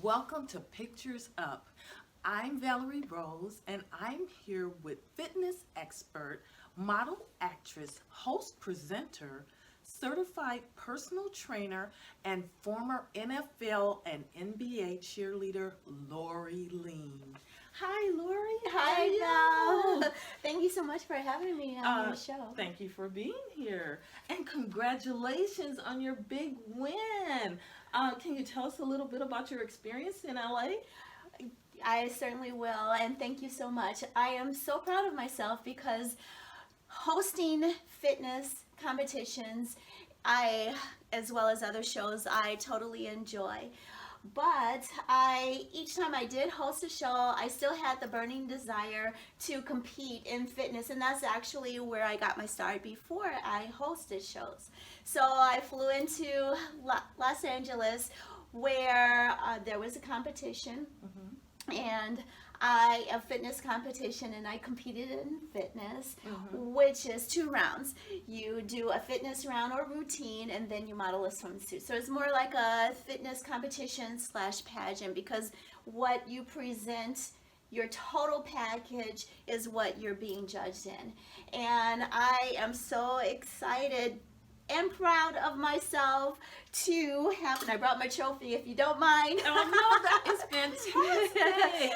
welcome to Pictures Up. I'm Valerie Rose, and I'm here with fitness expert, model, actress, host, presenter, certified personal trainer, and former NFL and NBA cheerleader, Lorrie Lean. Hi, Lorrie. Hi, Val. Thank you so much for having me on your show. Thank you for being here. And congratulations on your big win. Can you tell us a little bit about your experience in LA? I certainly will, and thank you so much. I am so proud of myself because hosting fitness competitions, as well as other shows, I totally enjoy. But each time I did host a show, I still had the burning desire to compete in fitness, and that's actually where I got my start before I hosted shows. So I flew into Los Angeles, where there was a competition, and a fitness competition, and I competed in fitness, which is 2 rounds. You do a fitness round or routine, and then you model a swimsuit. So it's more like a fitness competition / pageant, because what you present, your total package, is what you're being judged in. And I am so excited and proud of myself to have, and I brought my trophy if you don't mind. Oh no, that is fantastic.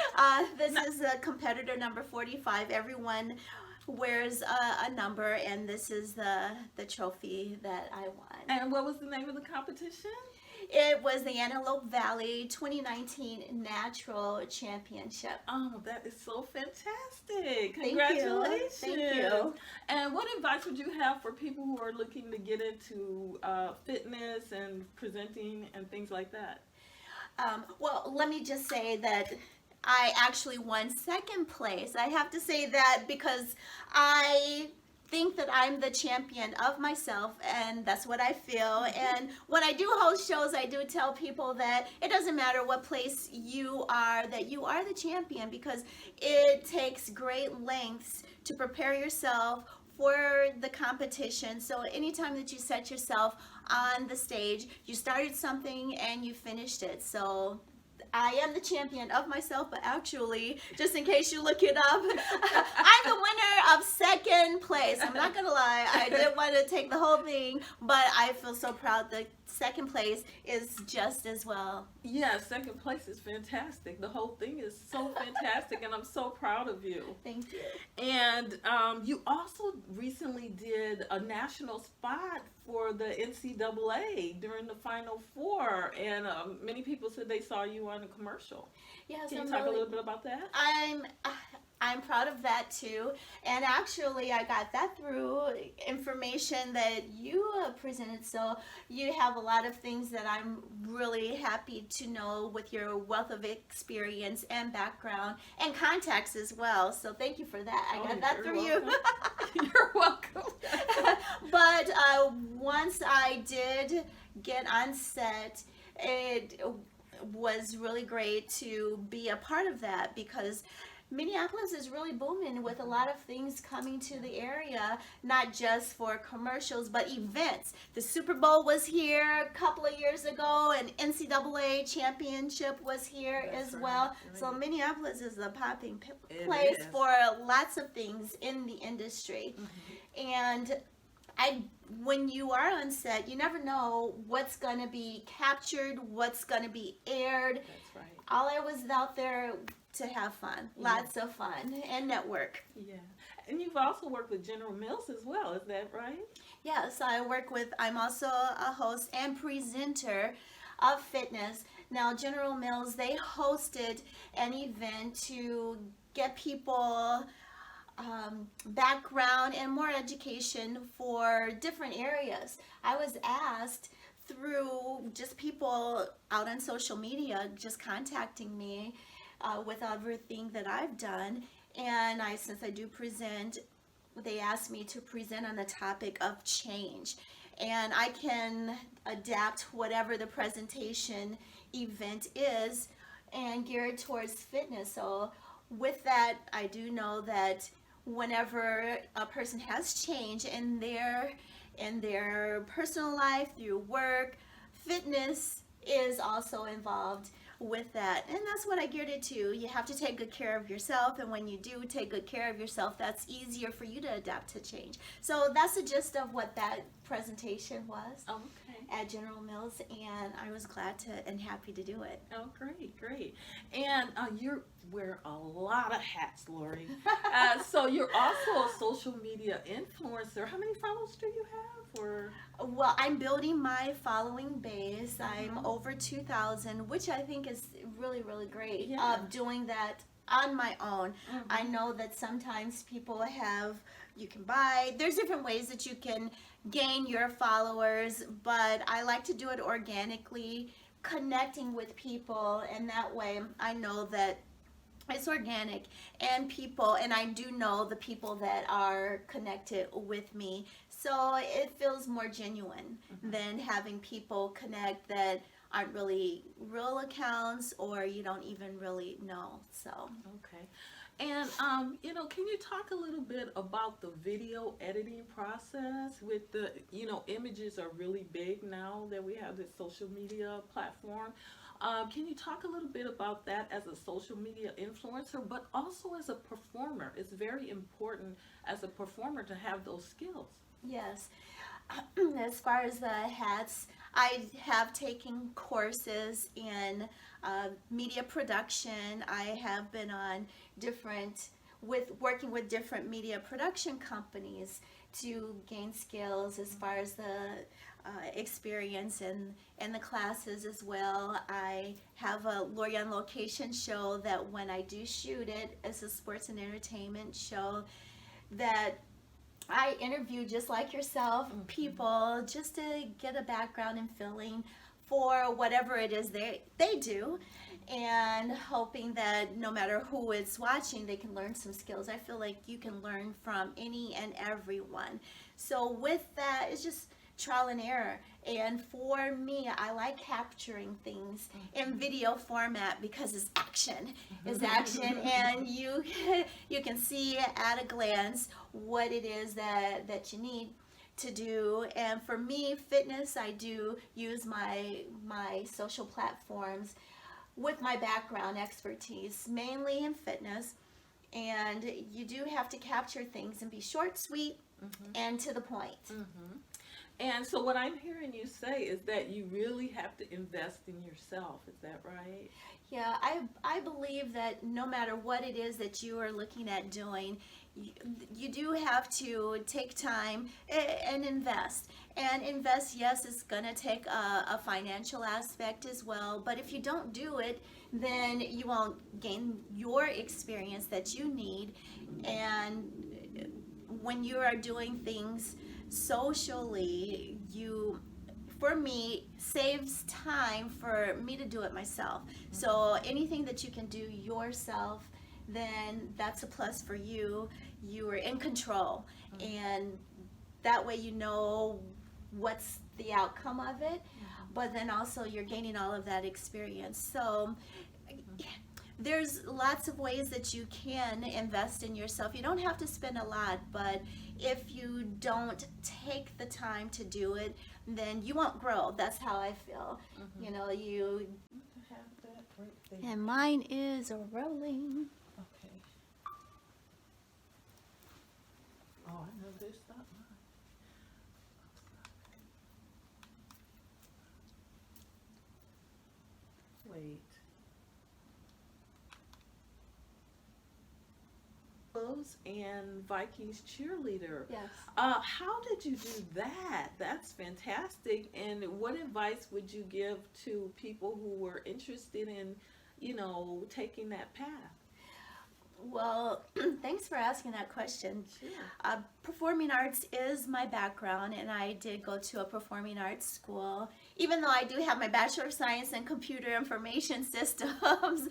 This is a competitor number 45. Everyone wears a number, and this is the trophy that I won. And what was the name of the competition? It was the Antelope Valley 2019 Natural Championship. Oh, that is so fantastic. Thank you. Congratulations. Thank you. And what advice would you have for people who are looking to get into fitness and presenting and things like that? Well, let me just say that I actually won 2nd place. I have to say that because I think that I'm the champion of myself, and that's what I feel. And when I do host shows, I do tell people that it doesn't matter what place you are, that you are the champion, because it takes great lengths to prepare yourself for the competition. So anytime that you set yourself on the stage, you started something and you finished it. So I am the champion of myself, but actually, just in case you look it up, I'm the winner of 2nd place. I'm not gonna lie, I didn't want to take the whole thing, but I feel so proud that 2nd place is just as well. Yeah, 2nd place is fantastic. The whole thing is so fantastic, and I'm so proud of you. Thank you. And you also recently did a national spot for the NCAA during the Final Four, and many people said they saw you on a commercial. Yes, Can you talk a little bit about that? I'm proud of that too, and actually I got that through information that you presented, so you have a lot of things that I'm really happy to know with your wealth of experience and background and contacts as well, so thank you for that. I got that through you. You're welcome. But once I did get on set, it was really great to be a part of that, because Minneapolis is really booming with a lot of things coming to the area, not just for commercials, but events. The Super Bowl was here a couple of years ago, and NCAA championship was here as well. So Minneapolis is a popping place for lots of things in the industry. And when you are on set, you never know what's going to be captured, what's going to be aired. That's right. All I was out there to have fun, lots of fun, and network. Yeah. And you've also worked with General Mills as well, is that right? Yes, I'm also a host and presenter of fitness. Now, General Mills, they hosted an event to get people background and more education for different areas. I was asked through just people out on social media just contacting me with everything that I've done, and since I do present, they asked me to present on the topic of change, and I can adapt whatever the presentation event is and gear it towards fitness. So with that, I do know that whenever a person has change in their personal life, through work, fitness is also involved with that. And that's what I geared it to. You have to take good care of yourself, and when you do take good care of yourself, that's easier for you to adapt to change. So that's the gist of what that presentation was Okay. at General Mills, and I was glad to and happy to do it. Oh, great, great. And you wear a lot of hats, Lori. So you're also a social media influencer. How many followers do you have? Or Well, I'm building my following base. I'm Mhm. over 2,000, which I think is really, really great. Yeah. Doing that on my own. I Mhm. know that sometimes people you can buy, there's different ways that you can gain your followers, but I like to do it organically, connecting with people, and that way I know that it's organic and I do know the people that are connected with me, so it feels more genuine than having people connect that aren't really real accounts or you don't even really know. So Okay. And can you talk a little bit about the video editing process with images are really big now that we have this social media platform. Can you talk a little bit about that as a social media influencer, but also as a performer? It's very important as a performer to have those skills. yes. As far as the hats, I have taken courses in media production. I have been on working with different media production companies to gain skills as far as the experience and the classes as well. I have a Lorrie on Location show that when I do shoot it, it's a sports and entertainment show that I interview, just like yourself, people just to get a background and feeling for whatever it is they do, and hoping that no matter who is watching, they can learn some skills. I feel like you can learn from any and everyone. So with that, it's just trial and error. And for me, I like capturing things in video format because it's action. It's action, and you can see at a glance what it is that you need to do. And for me, fitness, I do use my social platforms with my background expertise, mainly in fitness. And you do have to capture things and be short, sweet, and to the point. Mm-hmm. And so what I'm hearing you say is that you really have to invest in yourself. Is that right? Yeah, I believe that no matter what it is that you are looking at doing, you do have to take time and invest. And invest, yes, it's going to take a financial aspect as well. But if you don't do it, then you won't gain your experience that you need. And when you are doing things socially, for me, saves time for me to do it myself. So anything that you can do yourself, then that's a plus for you. You are in control, and that way you know what's the outcome of it, but then also you're gaining all of that experience. So there's lots of ways that you can invest in yourself. You don't have to spend a lot, but if you don't take the time to do it, then you won't grow. That's how I feel. You know, you Have that right there. and mine is rolling. Okay. Oh, I know this not mine. Wait. And Vikings cheerleader. Yes. How did you do that? That's fantastic. And what advice would you give to people who were interested in, taking that path? Well, thanks for asking that question. Sure. Performing arts is my background, and I did go to a performing arts school. Even though I do have my Bachelor of Science in Computer Information Systems,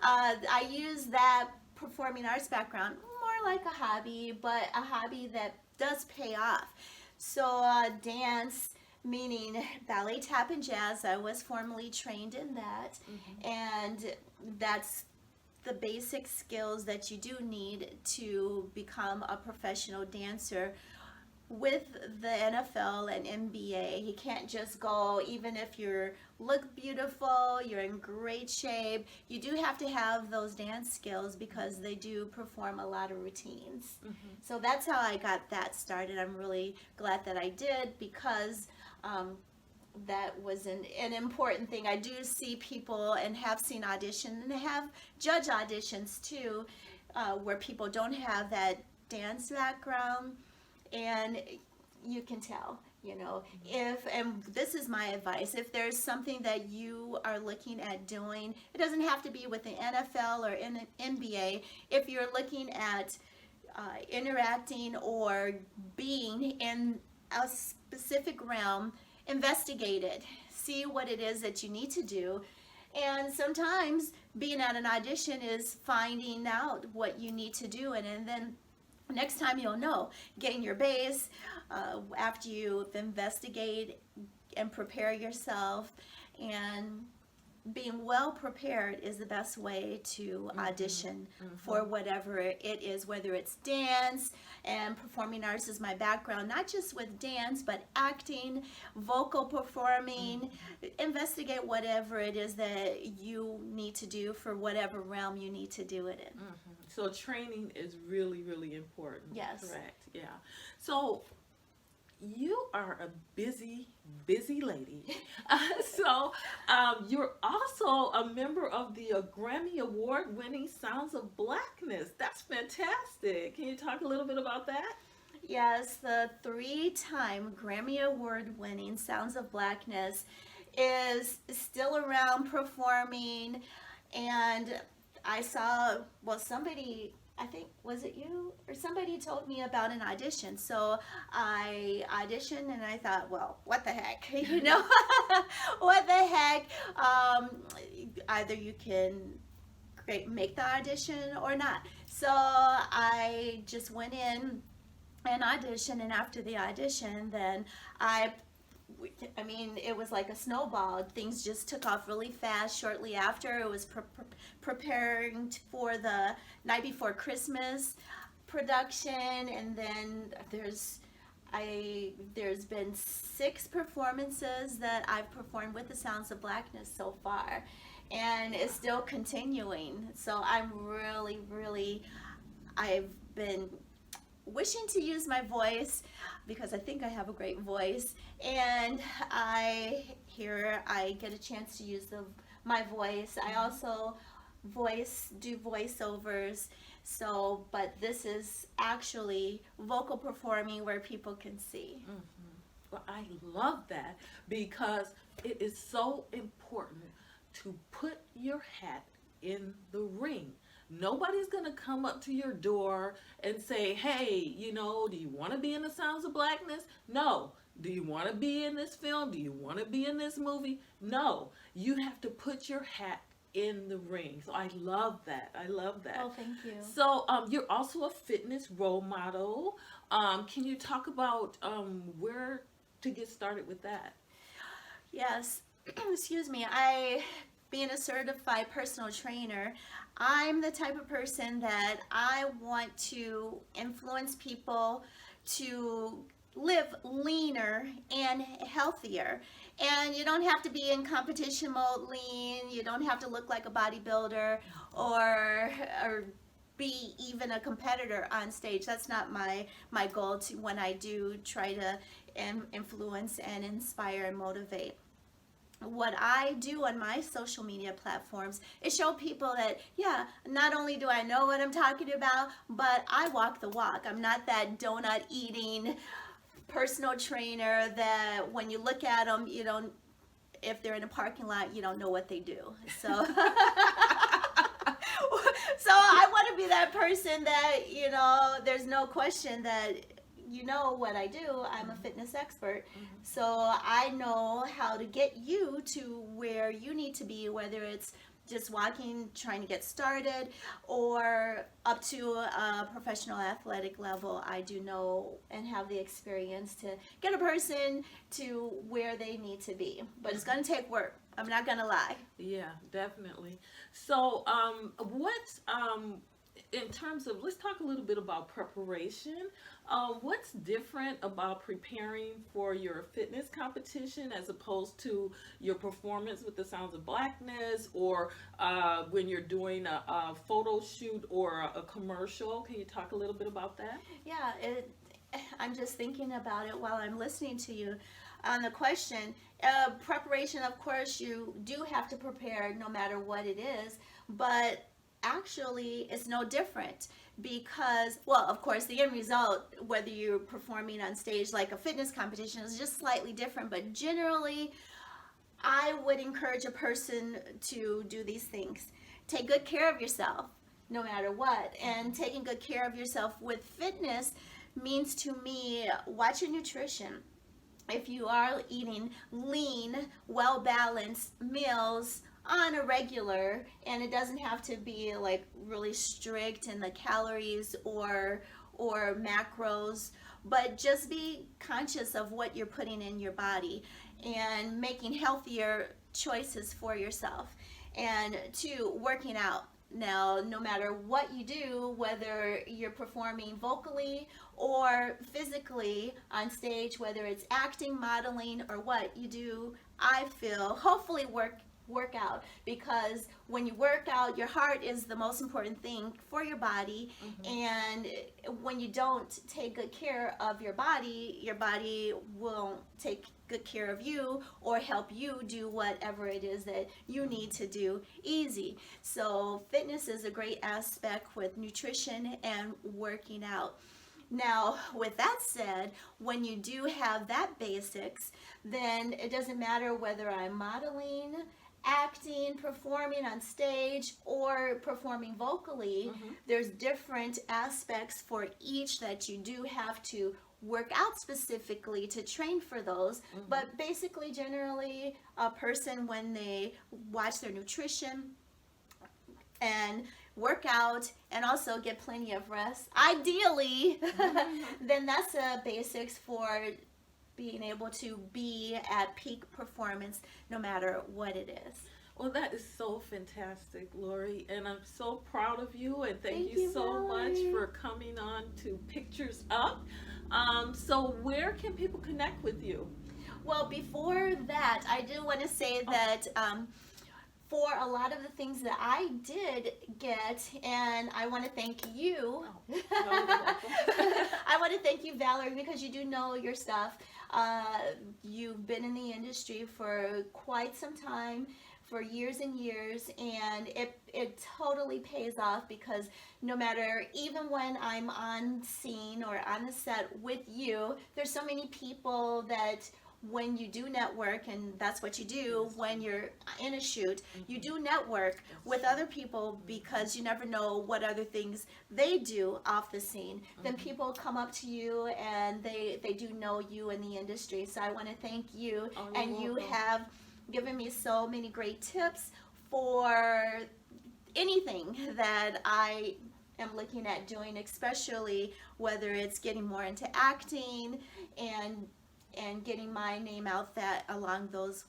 I use that performing arts background more like a hobby, but a hobby that does pay off. So dance, meaning ballet, tap, and jazz, I was formally trained in that, and that's the basic skills that you do need to become a professional dancer. with the NFL and NBA, you can't just go, even if you look beautiful, you're in great shape, you do have to have those dance skills because they do perform a lot of routines. So that's how I got that started. I'm really glad that I did because that was an important thing. I do see people and have seen audition and have judge auditions too, where people don't have that dance background, and you can tell, if, and this is my advice, if there's something that you are looking at doing, it doesn't have to be with the NFL or NBA. If you're looking at interacting or being in a specific realm, investigate it, see what it is that you need to do. And sometimes being at an audition is finding out what you need to do, and then next time you'll know. Getting your base after you've investigate and prepare yourself, and being well prepared is the best way to audition for whatever it is, whether it's dance, and performing arts is my background, not just with dance, but acting, vocal performing. Investigate whatever it is that you need to do for whatever realm you need to do it in. So training is really, really important. Yes. Correct. Yeah. So you are a busy, busy lady. You're also a member of the Grammy Award-winning Sounds of Blackness. That's fantastic. Can you talk a little bit about that? Yes, the 3-time Grammy Award-winning Sounds of Blackness is still around performing, and I saw, somebody, I think, was it you or somebody told me about an audition. So I auditioned and I thought, well, what the heck, what the heck? Either you can make the audition or not. So I just went in and auditioned, and after the audition, then it was like a snowball. Things just took off really fast. Shortly after, it was preparing for the Night Before Christmas production, and then there's been 6 performances that I've performed with the Sounds of Blackness so far, and it's still continuing. So I'm really, I've been wishing to use my voice because I think I have a great voice, and I get a chance to use my voice. I also do voiceovers, but this is actually vocal performing where people can see. Well, I love that because it is so important to put your hat in the ring. Nobody's going to come up to your door and say, hey, do you want to be in the Sounds of Blackness? No. Do you want to be in this film? Do you want to be in this movie? No. You have to put your hat in the ring. So I love that. Oh, thank you. So you're also a fitness role model. Can you talk about where to get started with that? Yes. Excuse me. Being a certified personal trainer, I'm the type of person that I want to influence people to live leaner and healthier. And you don't have to be in competition mode lean. You don't have to look like a bodybuilder or be even a competitor on stage. That's not my goal when I do try to influence and inspire and motivate. What I do on my social media platforms is show people that, not only do I know what I'm talking about, but I walk the walk. I'm not that donut eating personal trainer that when you look at them, if they're in a parking lot, you don't know what they do. So, so I want to be that person that, there's no question that what I do. I'm a fitness expert. So I know how to get you to where you need to be, whether it's just walking, trying to get started, or up to a professional athletic level. I do know and have the experience to get a person to where they need to be. But it's going to take work. I'm not going to lie. Yeah, definitely. So in terms of, let's talk a little bit about preparation. What's different about preparing for your fitness competition as opposed to your performance with the Sounds of Blackness, or when you're doing a photo shoot or a commercial? Can you talk a little bit about that? Yeah, I'm just thinking about it while I'm listening to you on the question. Preparation, of course, you do have to prepare no matter what it is, but actually it's no different because, well, of course, the end result, whether you're performing on stage like a fitness competition, is just slightly different, but generally, I would encourage a person to do these things. Take good care of yourself no matter what. And taking good care of yourself with fitness means to me, watch your nutrition. If you are eating lean, well balanced meals on a regular, and it doesn't have to be like really strict in the calories or macros, but just be conscious of what you're putting in your body and making healthier choices for yourself. And two, working out. Now, no matter what you do, whether you're performing vocally or physically on stage, whether it's acting, modeling, or what you do, I feel hopefully work out, because when you work out, your heart is the most important thing for your body. And when you don't take good care of your body won't take good care of you or help you do whatever it is that you need to do easy. So fitness is a great aspect with nutrition and working out. Now, with that said, when you do have that basics, then it doesn't matter whether I'm modeling, acting, performing on stage, or performing vocally. There's different aspects for each that you do have to work out specifically to train for those. But basically, generally, a person, when they watch their nutrition and work out and also get plenty of rest, ideally, then that's a basics for being able to be at peak performance no matter what it is. Well, that is so fantastic, Lorrie, and I'm so proud of you, and thank Thank you, so much Valerie. for coming on to Pictures Up. So where can people connect with you? Well, before that, I do want to say that for a lot of the things that I did get, and I want to thank you. I want to thank you, Valerie, because you do know your stuff. You've been in the industry for quite some time, for years and years, and it totally pays off, because no matter, even when I'm on scene or on the set with you, there's so many people that when you do network, and that's what you do when you're in a shoot, you do network with other people, because you never know what other things they do off the scene. Then people come up to you and they do know you in the industry. So I want to thank you, and you have given me so many great tips for anything that I am looking at doing, especially whether it's getting more into acting and getting my name out that along those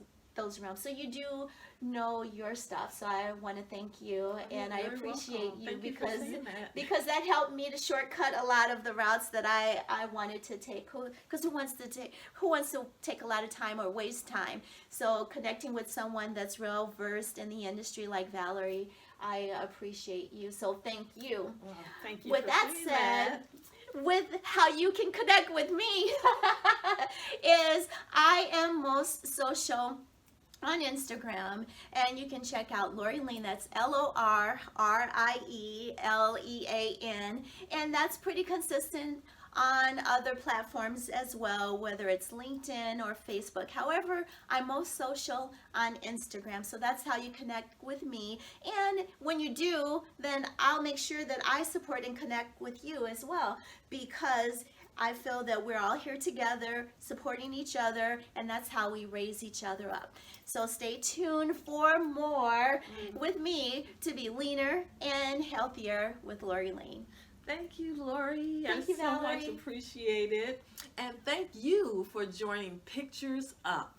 realms. So you do know your stuff. So I want to thank you, and I appreciate you, because that helped me to shortcut a lot of the routes that I wanted to take. Because who wants to take a lot of time or waste time? So connecting with someone that's real versed in the industry like Valerie, I appreciate you. So thank you. Well, thank you. With that said, with how you can connect with me is I am most social on Instagram, and you can check out Lorrie Lean. That's LORRIELEAN, and that's pretty consistent on other platforms as well, whether it's LinkedIn or Facebook. However, I'm most social on Instagram, so that's how you connect with me. And when you do, then I'll make sure that I support and connect with you as well, because I feel that we're all here together, supporting each other, and that's how we raise each other up. So stay tuned for more with me to be leaner and healthier with Lorrie Lean. Thank you, Lorrie. Thank you, I so much Valerie. appreciate it. And thank you for joining Pictures Up.